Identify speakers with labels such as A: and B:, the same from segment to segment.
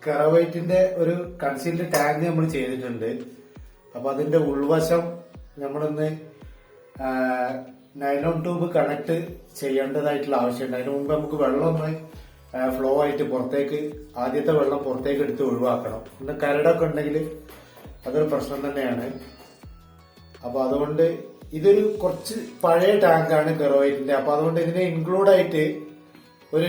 A: കെറോവൈറ്റിന്റെ ഒരു concealed tank നമ്മൾ ചെയ്തിട്ടുണ്ട്. അപ്പൊ അതിന്റെ ഉൾവശം നമ്മളൊന്ന് നൈലോൺ ട്യൂബ് കണക്ട് ചെയ്യേണ്ടതായിട്ടുള്ള ആവശ്യമുണ്ട്. അതിന് മുമ്പ് നമുക്ക് വെള്ളം ഒന്ന് ഫ്ലോ ആയിട്ട് പുറത്തേക്ക്, ആദ്യത്തെ വെള്ളം പുറത്തേക്ക് എടുത്ത് ഒഴിവാക്കണം. പിന്നെ കരടൊക്കെ ഉണ്ടെങ്കിൽ അതൊരു പ്രശ്നം തന്നെയാണ്. അപ്പൊ അതുകൊണ്ട് ഇതൊരു കുറച്ച് പഴയ ടാങ്കാണ് കെറോവൈറ്റിന്റെ. അപ്പൊ അതുകൊണ്ട് ഇതിനെ ഇൻക്ലൂഡ് ആയിട്ട് ഒരു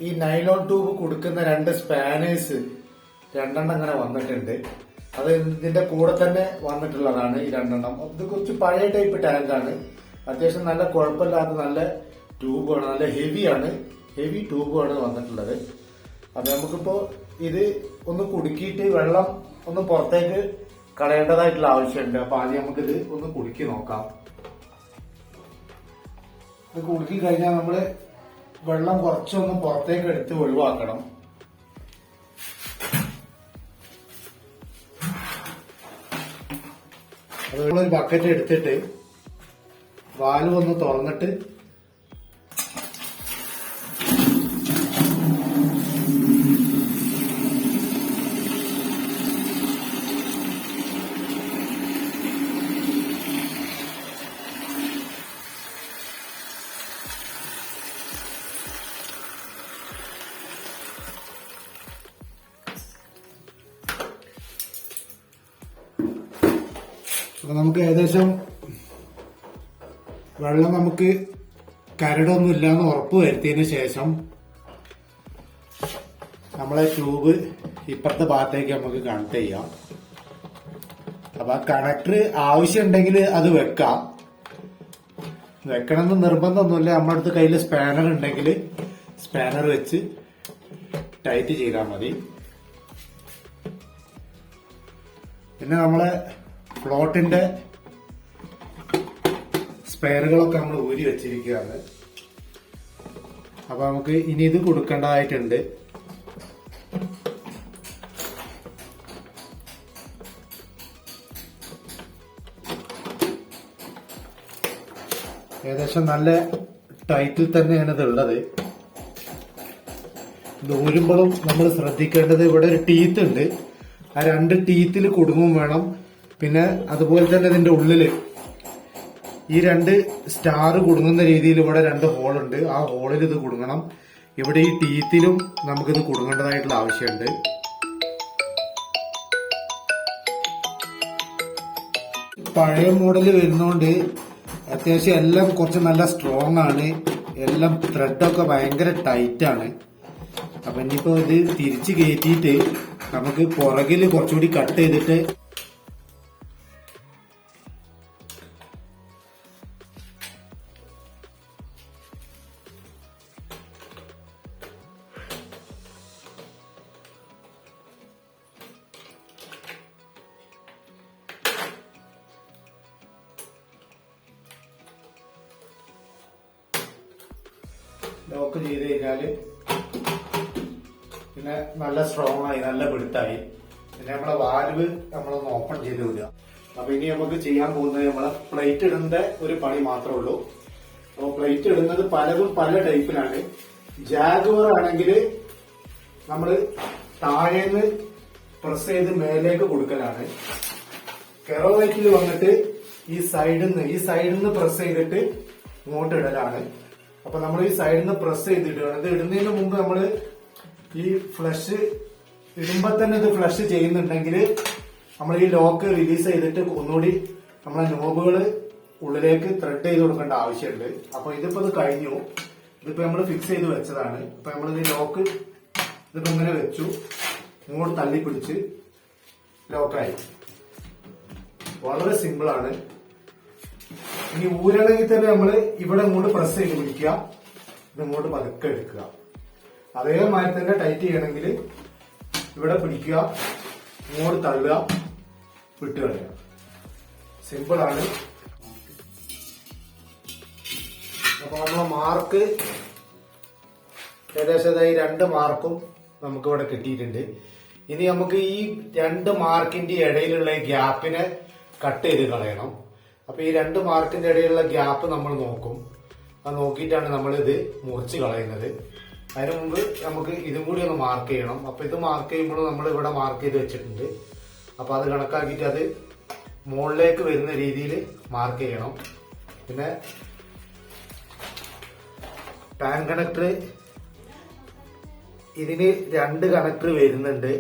A: ഈ നൈലോൺ ട്യൂബ് കൊടുക്കുന്ന 2 സ്പാനേഴ്സ് 2 അങ്ങനെ വന്നിട്ടുണ്ട്. അത് ഇതിന്റെ കൂടെ തന്നെ വന്നിട്ടുള്ളതാണ് ഈ 2. ഇത് കുറച്ച് പഴയ ടൈപ്പ് ടാങ്കാണ്. അത്യാവശ്യം നല്ല കുഴപ്പമില്ലാത്ത നല്ല ട്യൂബാണ്, നല്ല ഹെവി ട്യൂബാണ് വന്നിട്ടുള്ളത്. അപ്പൊ നമുക്കിപ്പോ ഇത് ഒന്ന് കുടുക്കിയിട്ട് വെള്ളം ഒന്ന് പുറത്തേക്ക് കളയേണ്ടതായിട്ടുള്ള ആവശ്യമുണ്ട്. അപ്പൊ ആദ്യം നമുക്കിത് ഒന്ന് കുടുക്കി നോക്കാം. ഇത് കുടുക്കി കഴിഞ്ഞാൽ നമ്മള് വെള്ളം കുറച്ചൊന്ന് പുറത്തേക്ക് എടുത്ത് ഒഴിവാക്കണം. അതുപോലെ ഒരു ബക്കറ്റ് എടുത്തിട്ട് വാൽവ് ഒന്ന് തുറന്നിട്ട് അപ്പൊ നമുക്ക് ഏകദേശം വെള്ളം നമുക്ക് കരടൊന്നും ഇല്ലാന്ന് ഉറപ്പ് വരുത്തിയതിന് ശേഷം നമ്മളെ ട്യൂബ് ഇപ്പുറത്തെ ഭാഗത്തേക്ക് നമുക്ക് കണക്ട് ചെയ്യാം. അപ്പൊ ആ കണക്ടർ ആവശ്യമുണ്ടെങ്കിൽ അത് വെക്കണമെന്ന് നിർബന്ധമൊന്നുമില്ല. നമ്മുടെ അടുത്ത് കയ്യിൽ സ്പാനർ ഉണ്ടെങ്കിൽ സ്പാനർ വെച്ച് ടൈറ്റ് ചെയ്താൽ മതി. പിന്നെ നമ്മളെ ഫ്ലോട്ടിന്റെ സ്പെയറുകളൊക്കെ നമ്മൾ ഊരി വെച്ചിരിക്കുകയാണ്. അപ്പൊ നമുക്ക് ഇനി ഇത് കൊടുക്കേണ്ടതായിട്ടുണ്ട്. ഏകദേശം നല്ല ടൈറ്റിൽ തന്നെയാണ് ഇത് ഉള്ളത്. ഇത് ഊരുമ്പോഴും നമ്മൾ ശ്രദ്ധിക്കേണ്ടത് ഇവിടെ ഒരു ടീത്ത് ഉണ്ട്. ആ 2 ടീത്തിൽ കുടുങ്ങും വേണം. പിന്നെ അതുപോലെ തന്നെ ഇതിന്റെ ഉള്ളില് ഈ 2 സ്റ്റാർ കുടുങ്ങുന്ന രീതിയിൽ ഇവിടെ 2 ഹോളുണ്ട്. ആ ഹോളിൽ ഇത് കുടുങ്ങണം. ഇവിടെ ഈ ടീത്തിലും നമുക്കിത് കുടുങ്ങേണ്ടതായിട്ടുള്ള ആവശ്യമുണ്ട്. പഴയ മോഡല് വരുന്നോണ്ട് അത്യാവശ്യം എല്ലാം കുറച്ച് നല്ല സ്ട്രോങ് ആണ്. എല്ലാം ത്രെഡൊക്കെ ഭയങ്കര ടൈറ്റ് ആണ്. അപ്പൊ ഇനിയിപ്പോ ഇത് തിരിച്ച് കയറ്റിയിട്ട് നമുക്ക് പുറകില് കുറച്ചുകൂടി കട്ട് ചെയ്തിട്ട് ലോക്ക് ചെയ്ത് കഴിഞ്ഞാല് പിന്നെ നല്ല സ്ട്രോങ് ആയി, നല്ല പിടുത്തായി. പിന്നെ നമ്മളെ വാൽവ് നമ്മളൊന്ന് ഓപ്പൺ ചെയ്ത് വിടുക. അപ്പൊ ഇനി നമുക്ക് ചെയ്യാൻ പോകുന്നത് നമ്മളെ പ്ലേറ്റ് ഇടുന്ന ഒരു പണി മാത്രമേ ഉള്ളൂ. അപ്പൊ പ്ലേറ്റ് ഇടുന്നത് പലതും പല ടൈപ്പിലാണ്. ജാഗുവർ ആണെങ്കിൽ നമ്മള് താഴേന്ന് പ്രസ് ചെയ്ത് മേലേക്ക് കൊടുക്കലാണ്. കെറോവൈറ്റിൽ വന്നിട്ട് ഈ സൈഡിൽ നിന്ന് പ്രസ് ചെയ്തിട്ട് ഇങ്ങോട്ട് ഇടലാണ്. അപ്പൊ നമ്മൾ ഈ സൈഡിൽ നിന്ന് പ്രസ് ചെയ്തിട്ടാണ് ഇത് ഇടുന്നതിന് മുമ്പ് നമ്മള് ഈ ഫ്ലഷ് ഇടുമ്പോ തന്നെ ഇത് ഫ്ലഷ് ചെയ്യുന്നുണ്ടെങ്കിൽ നമ്മൾ ഈ ലോക്ക് റിലീസ് ചെയ്തിട്ട് ഒന്നുകൂടി നമ്മളെ നോബുകൾ ഉള്ളിലേക്ക് ത്രെഡ് ചെയ്ത് കൊടുക്കേണ്ട ആവശ്യമുണ്ട്. അപ്പൊ ഇതിപ്പോ ഇത് കഴിഞ്ഞു. ഇതിപ്പോ നമ്മൾ ഫിക്സ് ചെയ്ത് വെച്ചതാണ്. അപ്പൊ നമ്മൾ ഈ ലോക്ക് ഇതിപ്പോ ഇങ്ങനെ വെച്ചു, ഇങ്ങോട്ട് തള്ളി പിടിച്ച് ലോക്കായി. വളരെ സിമ്പിൾ ആണ്. ഇനി ഊരണമെങ്കിൽ തന്നെ നമ്മള് ഇവിടെ ഇങ്ങോട്ട് പ്രസ് ചെയ്ത് പിടിക്കുക, ഇത് ഇങ്ങോട്ട് പതുക്കെ എടുക്കുക. അതേമാതിരി തന്നെ ടൈറ്റ് ചെയ്യണമെങ്കിൽ ഇവിടെ പിടിക്കുക, ഇങ്ങോട്ട് തള്ളുക, വിട്ട് കളയുക. സിമ്പിൾ ആണ്. അപ്പൊ നമ്മളെ മാർക്ക് ഏകദേശം ഈ 2 മാർക്കും നമുക്ക് ഇവിടെ കിട്ടിയിട്ടുണ്ട്. ഇനി നമുക്ക് ഈ 2 മാർക്കിന്റെ ഇടയിലുള്ള ഗ്യാപ്പിനെ കട്ട് ചെയ്ത് കളയണം. അപ്പൊ ഈ 2 മാർക്കിന്റെ ഇടയിലുള്ള ഗ്യാപ്പ് നമ്മൾ നോക്കും. അത് നോക്കിയിട്ടാണ് നമ്മൾ ഇത് മുറിച്ച് കളയുന്നത്. അതിനു മുമ്പ് നമുക്ക് ഇതും കൂടി ഒന്ന് മാർക്ക് ചെയ്യണം. അപ്പൊ ഇത് മാർക്ക് ചെയ്യുമ്പോൾ നമ്മൾ ഇവിടെ മാർക്ക് ചെയ്ത് വെച്ചിട്ടുണ്ട്. അപ്പൊ അത് കണക്കാക്കിയിട്ട് അത് മുകളിലേക്ക് വരുന്ന രീതിയിൽ മാർക്ക് ചെയ്യണം. പിന്നെ പാൻ കണക്ടർ ഇതിന് 2 കണക്ടർ വരുന്നുണ്ട്.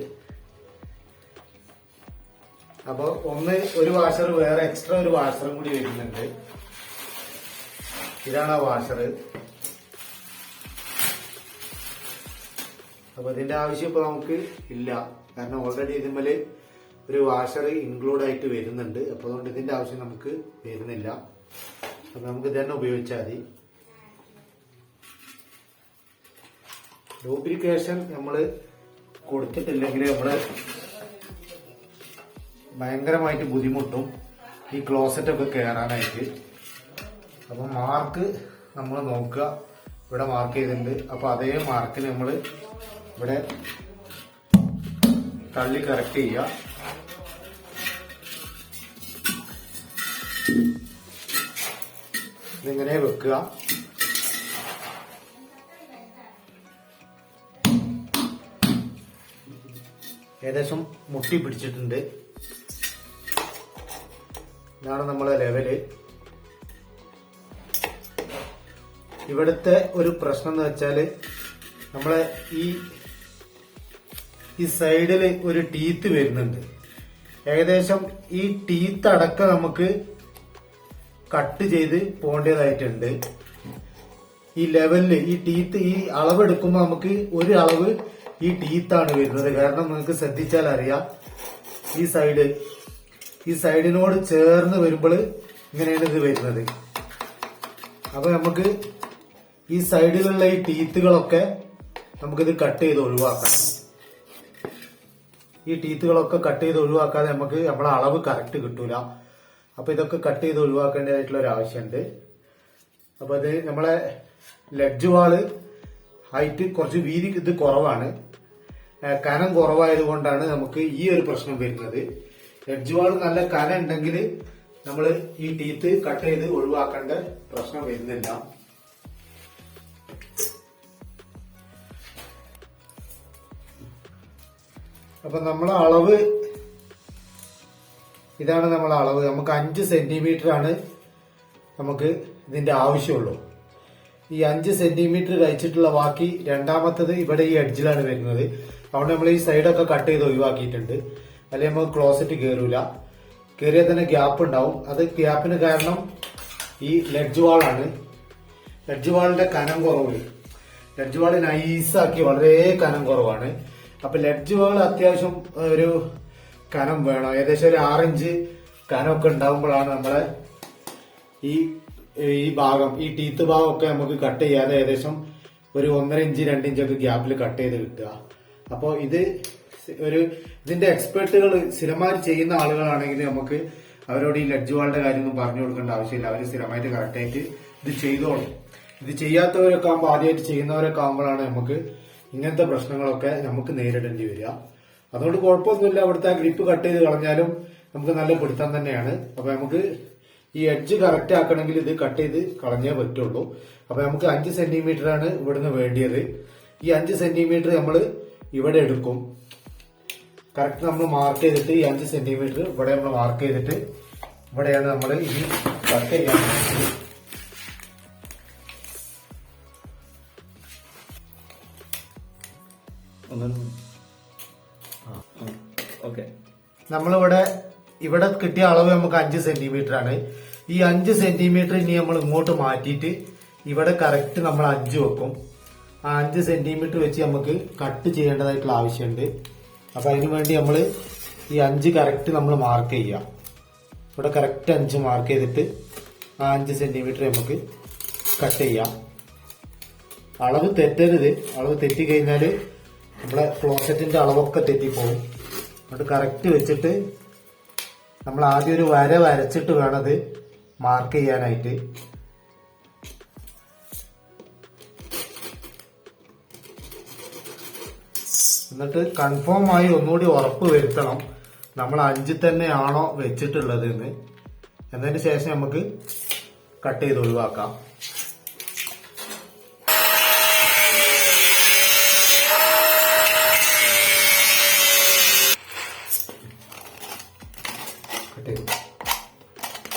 A: അപ്പൊ ഒരു വാഷർ വേറെ എക്സ്ട്രാ ഒരു വാഷറും കൂടി വരുന്നുണ്ട്. ഇതാണ് ആ വാഷർ. അപ്പൊ ഇതിന്റെ ആവശ്യം ഇപ്പൊ നമുക്ക് ഇല്ല, കാരണം ഓൾറെഡി ഇതിന്മേല് ഒരു വാഷർ ഇൻക്ലൂഡ് ആയിട്ട് വരുന്നുണ്ട്. അപ്പൊ അതുകൊണ്ട് ഇതിന്റെ ആവശ്യം നമുക്ക് വരുന്നില്ല. അപ്പൊ നമുക്ക് ഇതന്നെ ഉപയോഗിച്ചാൽ മതി. ലൂബ്രിക്കേഷൻ നമ്മൾ കൊടുത്തിട്ടില്ലെങ്കിൽ നമ്മള് ഭയങ്കരമായിട്ട് ബുദ്ധിമുട്ടും ഈ ക്ലോസറ്റ് ഒക്കെ കയറാനായിട്ട്. അപ്പൊ മാർക്ക് നമ്മൾ നോക്കുക, ഇവിടെ മാർക്ക് ചെയ്തിട്ടുണ്ട്. അപ്പൊ അതേ മാർക്കിന് നമ്മൾ ഇവിടെ തള്ളി കറക്റ്റ് ചെയ്യുക. ഇതിങ്ങനെ വെക്കുക. ഏകദേശം മുട്ടി പിടിച്ചിട്ടുണ്ട്. ഇതാണ് നമ്മളെ ലെവല്. ഇവിടുത്തെ ഒരു പ്രശ്നം എന്ന് വെച്ചാല് നമ്മളെ ഈ സൈഡില് ഒരു ടീത്ത് വരുന്നുണ്ട്. ഏകദേശം ഈ ടീത്ത് അടക്കം നമുക്ക് കട്ട് ചെയ്ത് പോകേണ്ടതായിട്ടുണ്ട്. ഈ ലെവലില് ഈ ടീത്ത് ഈ അളവെടുക്കുമ്പോൾ നമുക്ക് ഒരു അളവ് ഈ ടീത്താണ് വരുന്നത്. കാരണം നിങ്ങൾക്ക് ശ്രദ്ധിച്ചാൽ അറിയാം, ഈ സൈഡിനോട് ചേർന്ന് വരുമ്പോൾ ഇങ്ങനെയാണ് ഇത് വരുന്നത്. അപ്പൊ നമുക്ക് ഈ സൈഡിലുള്ള ഈ ടീത്തുകളൊക്കെ നമുക്കിത് കട്ട് ചെയ്ത് ഒഴിവാക്കണം. ഈ ടീത്തുകളൊക്കെ കട്ട് ചെയ്ത് ഒഴിവാക്കാതെ നമുക്ക് നമ്മളെ അളവ് കറക്റ്റ് കിട്ടൂല. അപ്പൊ ഇതൊക്കെ കട്ട് ചെയ്ത് ഒഴിവാക്കേണ്ടതായിട്ടുള്ള ഒരു ആവശ്യമുണ്ട്. അപ്പൊ ഇത് നമ്മളെ ലെഡ്ജ് വാള് ഹൈറ്റ് കുറച്ച് വീതി ഇത് കുറവാണ്, കനം കുറവായത് കൊണ്ടാണ് നമുക്ക് ഈ ഒരു പ്രശ്നം വരുന്നത്. ലെഡ്ജ് വാള് നല്ല കനം ഉണ്ടെങ്കിൽ നമ്മൾ ഈ ടീത്ത് കട്ട് ചെയ്ത് ഒഴിവാക്കേണ്ട പ്രശ്നം വരുന്നില്ല. അപ്പൊ നമ്മളെ അളവ് ഇതാണ്. നമ്മളെ അളവ് നമുക്ക് 5 സെന്റിമീറ്റർ ആണ് നമുക്ക് ഇതിന്റെ ആവശ്യമുള്ളൂ. ഈ 5 സെന്റിമീറ്റർ കഴിച്ചിട്ടുള്ള ബാക്കി രണ്ടാമത്തത് ഇവിടെ ഈ എഡ്ജിലാണ് വരുന്നത്. അതുകൊണ്ട് നമ്മൾ ഈ സൈഡൊക്കെ കട്ട് ചെയ്ത് ഒഴിവാക്കിയിട്ടുണ്ട്. അല്ലെങ്കിൽ നമുക്ക് ക്ലോസറ്റ് കയറൂല, കയറിയാൽ തന്നെ ഗ്യാപ്പ് ഉണ്ടാവും. അത് ഗ്യാപ്പിന് കാരണം ഈ ലെഡ്ജ് വാളാണ്. ലെഡ്ജ് വാളിന്റെ കനം കുറവ്, ലെഡ്ജ് വാള് നൈസാക്കി വളരെ കനം കുറവാണ്. അപ്പൊ ലെഡ്ജ് വാൾ അത്യാവശ്യം ഒരു കനം വേണം. ഏകദേശം ഒരു 6 ഇഞ്ച് കനമൊക്കെ ഉണ്ടാകുമ്പോഴാണ് നമ്മളെ ഈ ഭാഗം, ഈ ടീത്ത് ഭാഗമൊക്കെ നമുക്ക് കട്ട് ചെയ്യാതെ ഏകദേശം ഒരു 1.5 ഇഞ്ച് 2 ഇഞ്ചൊക്കെ ഗ്യാപ്പിൽ കട്ട് ചെയ്ത് കിട്ടുക. അപ്പോൾ ഇതിന്റെ എക്സ്പെർട്ടുകൾ സ്ഥിരമായി ചെയ്യുന്ന ആളുകളാണെങ്കിൽ നമുക്ക് അവരോട് ഈ ലെഡ്ജ് വാളിന്റെ കാര്യമൊന്നും പറഞ്ഞു കൊടുക്കേണ്ട ആവശ്യമില്ല. അവർ സ്ഥിരമായിട്ട് കറക്റ്റായിട്ട് ഇത് ചെയ്തോളും. ഇത് ചെയ്യാത്തവരൊക്കെ ആകുമ്പോൾ, ആദ്യമായിട്ട് ചെയ്യുന്നവരൊക്കെ ആകുമ്പോഴാണ് നമുക്ക് ഇങ്ങനത്തെ പ്രശ്നങ്ങളൊക്കെ നമുക്ക് നേരിടേണ്ടി വരിക. അതുകൊണ്ട് കുഴപ്പമൊന്നുമില്ല. അവിടുത്തെ ആ ഗ്രിപ്പ് കട്ട് ചെയ്ത് കളഞ്ഞാലും നമുക്ക് നല്ല പിടുത്തം തന്നെയാണ്. അപ്പൊ നമുക്ക് ഈ എഡ്ജ് കറക്റ്റ് ആക്കണമെങ്കിൽ ഇത് കട്ട് ചെയ്ത് കളഞ്ഞേ പറ്റുള്ളൂ. അപ്പൊ നമുക്ക് 5 സെന്റിമീറ്റർ ആണ് ഇവിടുന്ന് വേണ്ടിയത്. ഈ 5 സെന്റിമീറ്റർ നമ്മൾ ഇവിടെ എടുക്കും. കറക്റ്റ് നമ്മൾ മാർക്ക് ചെയ്തിട്ട് ഈ 5 സെന്റിമീറ്റർ ഇവിടെ നമ്മൾ മാർക്ക് ചെയ്തിട്ട് ഇവിടെയാണ് നമ്മൾ ഇത് കട്ട് ചെയ്യാൻ. ഇവിടെ കിട്ടിയ അളവ് നമുക്ക് 5 സെന്റിമീറ്റർ ആണ്. ഈ 5 സെന്റിമീറ്റർ ഇനി നമ്മൾ ഇങ്ങോട്ട് മാറ്റിയിട്ട് ഇവിടെ കറക്റ്റ് നമ്മൾ 5 വെക്കും. ആ 5 സെന്റിമീറ്റർ വെച്ച് നമുക്ക് കട്ട് ചെയ്യേണ്ടതായിട്ടുള്ള ആവശ്യമുണ്ട്. അപ്പൊ അതിനു വേണ്ടി നമ്മൾ ഈ 5 കറക്റ്റ് നമ്മൾ മാർക്ക് ചെയ്യാം. ഇവിടെ കറക്റ്റ് 5 മാർക്ക് ചെയ്തിട്ട് ആ 5 സെന്റിമീറ്റർ നമുക്ക് കട്ട് ചെയ്യാം. അളവ് തെറ്റരുത്. അളവ് തെറ്റിക്കഴിഞ്ഞാൽ നമ്മളെ ക്ലോസറ്റിന്റെ അളവൊക്കെ തെറ്റിപ്പോകും. എന്നിട്ട് കറക്റ്റ് വെച്ചിട്ട് നമ്മൾ ആദ്യം ഒരു വര വരച്ചിട്ട് വേണത് മാർക്ക് ചെയ്യാനായിട്ട്. എന്നിട്ട് കൺഫേം ആയി ഒന്നുകൂടി ഉറപ്പ് വരുത്തണം നമ്മൾ 5 തന്നെയാണോ വെച്ചിട്ടുള്ളത് എന്ന്. എന്നതിന് ശേഷം നമുക്ക് കട്ട് ചെയ്ത് ഒഴിവാക്കാം.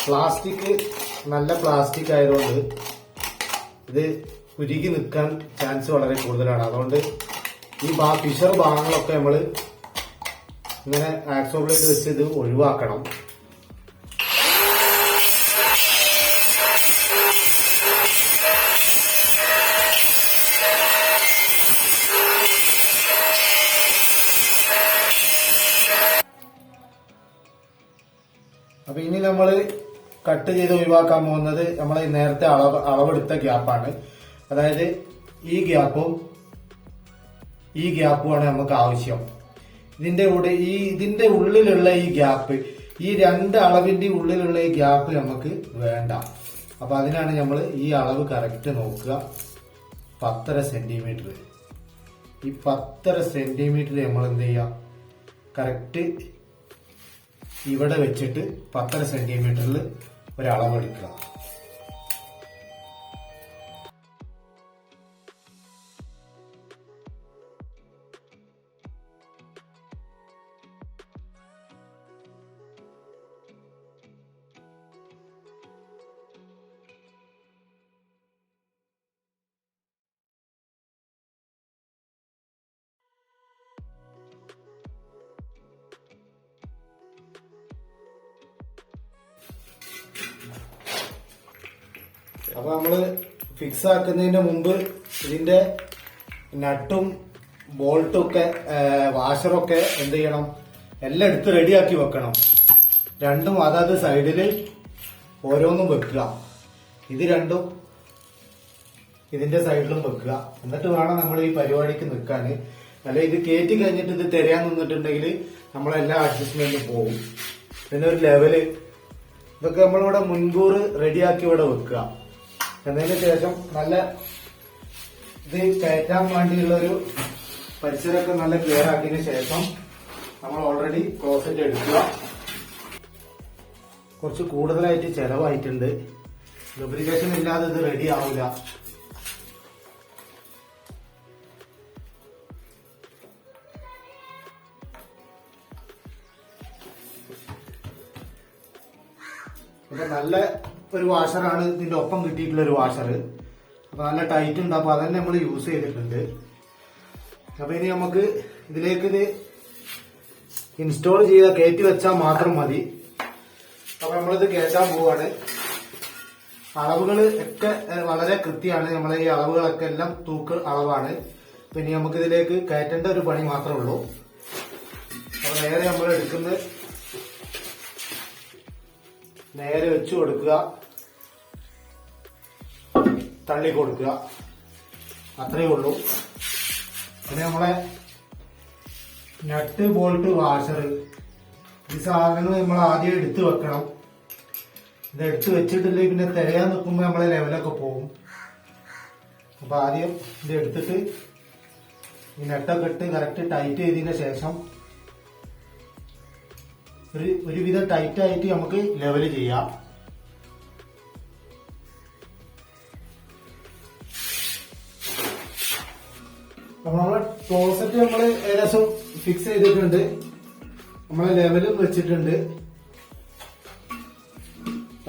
A: പ്ലാസ്റ്റിക് നല്ല പ്ലാസ്റ്റിക് ആയതുകൊണ്ട് ഇത് ഉരുകി നിൽക്കാൻ ചാൻസ് വളരെ കൂടുതലാണ്. അതുകൊണ്ട് ഈ ഫിഷർ ഭാഗങ്ങളൊക്കെ നമ്മൾ ഇങ്ങനെ ആക്സോ ബ്ലേഡ് വെച്ച് ഇത് ഒഴിവാക്കണം. അപ്പൊ ഇനി നമ്മൾ കട്ട് ചെയ്ത് ഒഴിവാക്കാൻ പോകുന്നത് നമ്മൾ നേരത്തെ അളവെടുത്ത ഗ്യാപ്പാണ്. അതായത് ഈ ഗ്യാപ്പുമാണ് നമുക്ക് ആവശ്യം. ഇതിന്റെ ഉള്ളിലുള്ള ഈ ഗ്യാപ്പ്, ഈ രണ്ട് അളവിന്റെ ഉള്ളിലുള്ള ഈ ഗ്യാപ്പ് നമുക്ക് വേണ്ട. അപ്പൊ അതിനാണ് നമ്മൾ ഈ അളവ് കറക്റ്റ് നോക്കുക. 10.5 സെന്റിമീറ്റർ. ഈ 10.5 സെന്റിമീറ്റർ നമ്മൾ എന്ത് ചെയ്യാം, കറക്റ്റ് ഇവിടെ വെച്ചിട്ട് 10.5 സെന്റിമീറ്ററിൽ ഒരളവെടുക്കുക. അപ്പൊ നമ്മള് ഫിക്സ് ആക്കുന്നതിന് മുമ്പ് ഇതിന്റെ നട്ടും ബോൾട്ടും ഒക്കെ വാഷറൊക്കെ എന്ത് ചെയ്യണം, എല്ലാം എടുത്ത് റെഡിയാക്കി വെക്കണം. രണ്ടും അതാത് സൈഡില് ഓരോന്നും വെക്കുക. ഇത് രണ്ടും ഇതിന്റെ സൈഡിലും വെക്കുക. എന്നിട്ട് വേണം നമ്മൾ ഈ പരിപാടിക്ക് നിൽക്കാൻ. അല്ലെ ഇത് കയറ്റി കഴിഞ്ഞിട്ട് ഇത് തിരയാൻ നിന്നിട്ടുണ്ടെങ്കിൽ നമ്മളെല്ലാ അഡ്ജസ്റ്റ്മെന്റും പോകും. പിന്നെ ഒരു ലെവല് ഇതൊക്കെ നമ്മളിവിടെ മുൻകൂർ റെഡിയാക്കി ഇവിടെ വെക്കുക. എന്നതിന് ശേഷം നല്ല ഇത് കയറ്റാൻ വേണ്ടിയുള്ളൊരു പരിസരമൊക്കെ നല്ല ക്ലിയർ ആക്കിയതിനു ശേഷം നമ്മൾ ഓൾറെഡി ക്ലോസറ്റ് എടുക്കുക. കുറച്ച് കൂടുതലായിട്ട് ചെലവായിട്ടുണ്ട്. ലൂബ്രിക്കേഷൻ ഇല്ലാതെ ഇത് റെഡി ആവില്ല. നല്ല ഒരു വാഷറാണ് ഇതിന്റെ ഒപ്പം കിട്ടിയിട്ടുള്ള ഒരു വാഷർ. അപ്പൊ നല്ല ടൈറ്റ് ഉണ്ട്. അപ്പൊ അതന്നെ നമ്മൾ യൂസ് ചെയ്തിട്ടുണ്ട്. അപ്പൊ ഇനി നമുക്ക് ഇതിലേക്ക് ഇത് ഇൻസ്റ്റാൾ ചെയ്ത കയറ്റി വെച്ചാൽ മാത്രം മതി. അപ്പൊ നമ്മളിത് കയറ്റാൻ പോവാണ്. അളവുകൾ ഒക്കെ വളരെ കൃത്യമാണ്. നമ്മളെ ഈ അളവുകളൊക്കെ എല്ലാം തൂക്ക് അളവാണ്. പിന്നെ നമുക്ക് ഇതിലേക്ക് കയറ്റേണ്ട ഒരു പണി മാത്രമേ ഉള്ളൂ. അപ്പൊ നേരെ നമ്മൾ എടുക്കുന്നത് നേരെ വെച്ചു കൊടുക്കുക, തള്ളി കൊടുക്കുക, അത്രയേ ഉള്ളൂ. പിന്നെ നമ്മളെ നട്ട് ബോൾട്ട് വാഷർ ഈ സാധനങ്ങൾ നമ്മൾ ആദ്യം എടുത്തു വെക്കണം. ഇത് എടുത്തു വെച്ചിട്ടില്ലെങ്കിൽ പിന്നെ തിരയാൻ നിൽക്കുമ്പോൾ നമ്മളെ ലെവലൊക്കെ പോകും. അപ്പൊ ആദ്യം ഇത് എടുത്തിട്ട് ഈ നട്ടൊക്കെ ഇട്ട് കറക്റ്റ് ടൈറ്റ് ചെയ്തതിന് ശേഷം ഒരുവിധം ടൈറ്റ് ആയിട്ട് നമുക്ക് ലെവല് ചെയ്യാം. അപ്പൊ നമ്മളെ ക്ലോസറ്റ് നമ്മൾ ഏകദേശം ഫിക്സ് ചെയ്തിട്ടുണ്ട്. നമ്മളെ ലെവലും വെച്ചിട്ടുണ്ട്.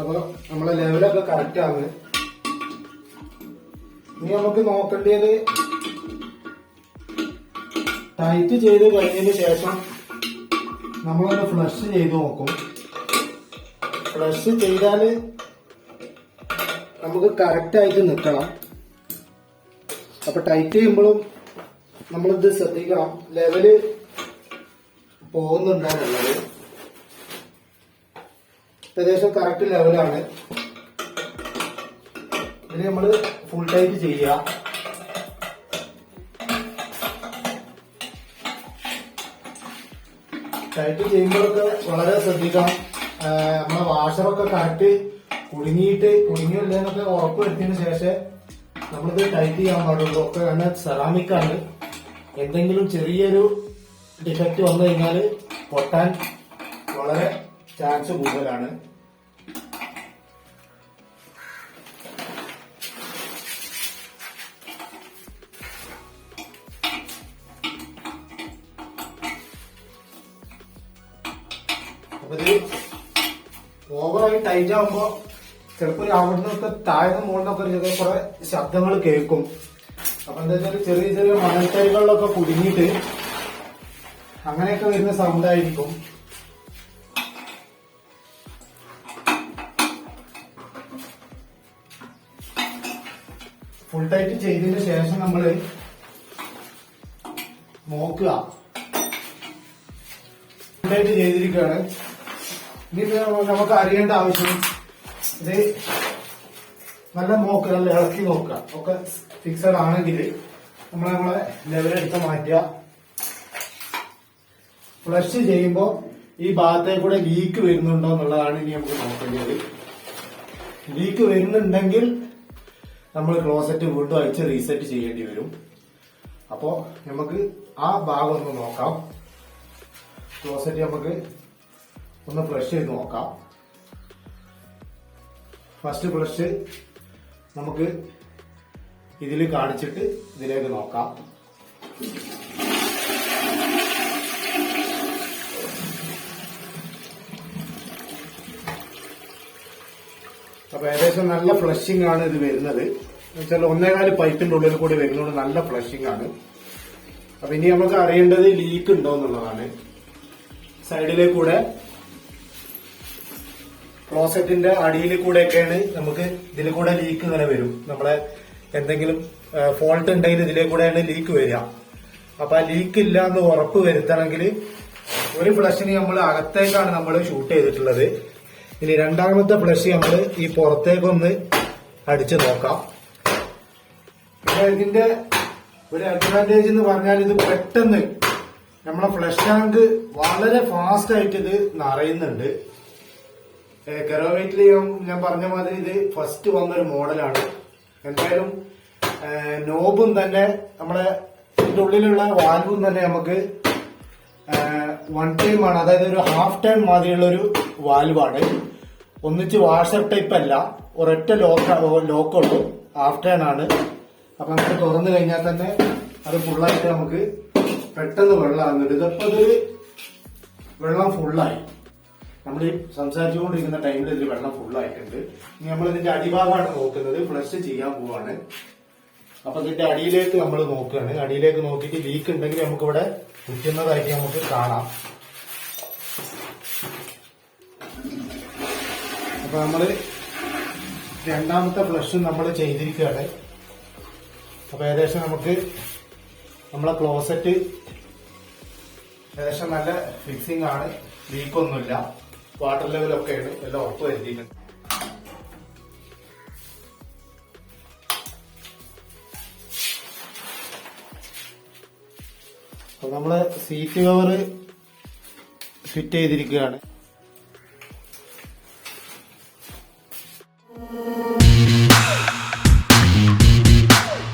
A: അപ്പൊ നമ്മളെ ലെവലൊക്കെ കറക്റ്റ് ആണ്. ഇനി നമുക്ക് നോക്കേണ്ടത് ടൈറ്റ് ചെയ്ത് കഴിഞ്ഞതിന് ശേഷം നമ്മളൊന്ന് ഫ്ലഷ് ചെയ്ത് നോക്കും. ഫ്ലഷ് ചെയ്താല് നമുക്ക് കറക്റ്റ് ആയിട്ട് നിൽക്കണം. അപ്പൊ ടൈറ്റ് ചെയ്യുമ്പോഴും നമ്മളിത് ശ്രദ്ധിക്കണം, ലെവല് പോകുന്നുണ്ടോന്നുള്ളത്. ഏകദേശം കറക്റ്റ് ലെവലാണ്. ഇതിന് നമ്മള് ഫുൾ ടൈറ്റ് ചെയ്യുക. ടൈറ്റ് ചെയ്യുമ്പോഴൊക്കെ വളരെ ശ്രദ്ധിക്കണം. നമ്മളെ വാഷറൊക്കെ കറക്റ്റ് കുടുങ്ങിയില്ലെന്നൊക്കെ ഉറപ്പ് വരുത്തിയതിനു ശേഷം നമ്മളിത് ടൈറ്റ് ചെയ്യാൻ പാടുള്ളൂ. ഒക്കെ കാരണം സെറാമിക് ആണ്. എന്തെങ്കിലും ചെറിയൊരു ഡിഫക്റ്റ് വന്നു കഴിഞ്ഞാൽ പൊട്ടാൻ വളരെ ചാൻസ് കൂടുതലാണ്. അപ്പൊ ഇത് ഓവറായി ടൈറ്റ് ആവുമ്പോ ചിലപ്പോൾ അവിടെ നിന്നൊക്കെ താഴ്ന്ന മുകളിൽ നിന്നൊക്കെ കുറെ ശബ്ദങ്ങൾ കേൾക്കും. അപ്പൊ എന്താ വെച്ചാൽ ചെറിയ ചെറിയ മണൽത്തരികളിലൊക്കെ കുടുങ്ങിയിട്ട് അങ്ങനെയൊക്കെ വരുന്ന സൗണ്ട് ആയിരിക്കും. ഫുൾ ടൈറ്റ് ചെയ്തതിന് ശേഷം നമ്മള് നോക്കുക. ഫുൾ ടൈറ്റ് ചെയ്തിരിക്കുകയാണ്. ഇനി നമുക്ക് അറിയേണ്ട ആവശ്യം ഇത് നല്ല നോക്കുക, നല്ല ഇളക്കി നോക്കുക. ഒക്കെ ഫിക്സഡ് ആണെങ്കിൽ നമ്മളെ ലെവലെടുത്ത് മാറ്റുക. ഫ്ലഷ് ചെയ്യുമ്പോൾ ഈ ഭാഗത്തേക്ക് കൂടെ ലീക്ക് വരുന്നുണ്ടോ എന്നുള്ളതാണ് ഇനി നമുക്ക് നോക്കേണ്ടത്. ലീക്ക് വരുന്നുണ്ടെങ്കിൽ നമ്മൾ ക്ലോസറ്റ് വീണ്ടും അഴിച്ച് റീസെറ്റ് ചെയ്യേണ്ടി വരും. അപ്പോ നമുക്ക് ആ ഭാഗം ഒന്ന് നോക്കാം. ക്ലോസറ്റ് നമുക്ക് ഒന്ന് ഫ്ലഷ് ചെയ്ത് നോക്കാം. ഫസ്റ്റ് ഫ്ലഷ് നമുക്ക് ഇതിൽ കാണിച്ചിട്ട് ഇതിലേക്ക് നോക്കാം. അപ്പൊ ഏകദേശം നല്ല ഫ്ലഷിംഗ് ആണ് ഇത് വരുന്നത്. എന്നുവെച്ചാൽ 1.25 പൈപ്പിന്റെ ഉള്ളിൽ കൂടി വരുന്നത് നല്ല ഫ്ലഷിംഗ് ആണ്. അപ്പൊ ഇനി നമുക്ക് അറിയേണ്ടത് ലീക്ക് ഉണ്ടോ എന്നുള്ളതാണ്. സൈഡിലെ കൂടെ ക്ലോസറ്റിന്റെ അടിയിൽ കൂടെയൊക്കെയാണ് നമുക്ക് ഇതിൽ കൂടെ ലീക്ക് ഇങ്ങനെ വരും. നമ്മളെ എന്തെങ്കിലും ഫോൾട്ട് ഉണ്ടെങ്കിൽ ഇതിലെ കൂടെയാണ് ലീക്ക് വരിക. അപ്പൊ ആ ലീക്ക് ഇല്ല എന്ന് ഉറപ്പ് വരുത്തണമെങ്കിൽ ഒരു ഫ്ലഷിന് നമ്മൾ അകത്തേക്കാണ് നമ്മൾ ഷൂട്ട് ചെയ്തിട്ടുള്ളത്. ഇനി രണ്ടാമത്തെ ഫ്ലഷ് നമ്മൾ ഈ പുറത്തേക്കൊന്ന് അടിച്ചു നോക്കാം. പിന്നെ ഇതിന്റെ ഒരു അഡ്വാൻറ്റേജ് എന്ന് പറഞ്ഞാൽ ഇത് പെട്ടെന്ന് നമ്മളെ ഫ്ലഷ് ടാങ്ക് വളരെ ഫാസ്റ്റ് ആയിട്ട് ഇത് നിറയുന്നുണ്ട്. കെറോവൈറ്റിൽ ഞാൻ പറഞ്ഞ മാതിരി ഇത് ഫസ്റ്റ് വന്നൊരു മോഡലാണ്. എന്തായാലും നോബും തന്നെ നമ്മളെ ഇതിന്റെ ഉള്ളിലുള്ള വാൽവും തന്നെ നമുക്ക് 1 ടൈം ആണ്, അതായത് ഒരു ഹാഫ് ടൈം മാതിരിയുള്ള ഒരു വാൽവാണ്. ഒന്നിച്ച് വാഷർ ടൈപ്പ് അല്ല, ഒരൊറ്റ ലോക്കുള്ളൂ, ഹാഫ് ടൈം ആണ്. അപ്പൊ നമുക്ക് തുറന്നു കഴിഞ്ഞാൽ തന്നെ അത് ഫുള്ളായിട്ട് നമുക്ക് പെട്ടെന്ന് വെള്ളമാകുന്നുണ്ട്. ഇതിപ്പോ ഇതൊരു വെള്ളം ഫുള്ളായി. നമ്മൾ ഈ സംസാരിച്ചുകൊണ്ടിരിക്കുന്ന ടൈമിൽ ഇതിൽ വെള്ളം ഫുള്ളായിട്ടുണ്ട്. ഇനി നമ്മൾ ഇതിന്റെ അടിഭാഗമാണ് നോക്കുന്നത്. ഫ്ലഷ് ചെയ്യാൻ പോവാണ്. അപ്പൊ ഇതിന്റെ അടിയിലേക്ക് നമ്മൾ നോക്കുകയാണ്. അടിയിലേക്ക് നോക്കിയിട്ട് ലീക്ക് ഉണ്ടെങ്കിൽ നമുക്കിവിടെ കുറ്റുന്നതായിട്ട് നമുക്ക് കാണാം. അപ്പൊ നമ്മള് രണ്ടാമത്തെ ഫ്ലഷ് നമ്മൾ ചെയ്തിരിക്കുകയാണ്. അപ്പൊ ഏകദേശം നമുക്ക് നമ്മളെ ക്ലോസറ്റ് ഏകദേശം നല്ല ഫിക്സിംഗ് ആണ്, ലീക്കൊന്നുമില്ല, വാട്ടർ ലെവലൊക്കെയാണ്, എല്ലാം ഉറപ്പ് വരുത്തിയിട്ടുണ്ട്. അപ്പൊ നമ്മള് സീറ്റ് കവർ ഫിറ്റ് ചെയ്തിരിക്കുകയാണ്.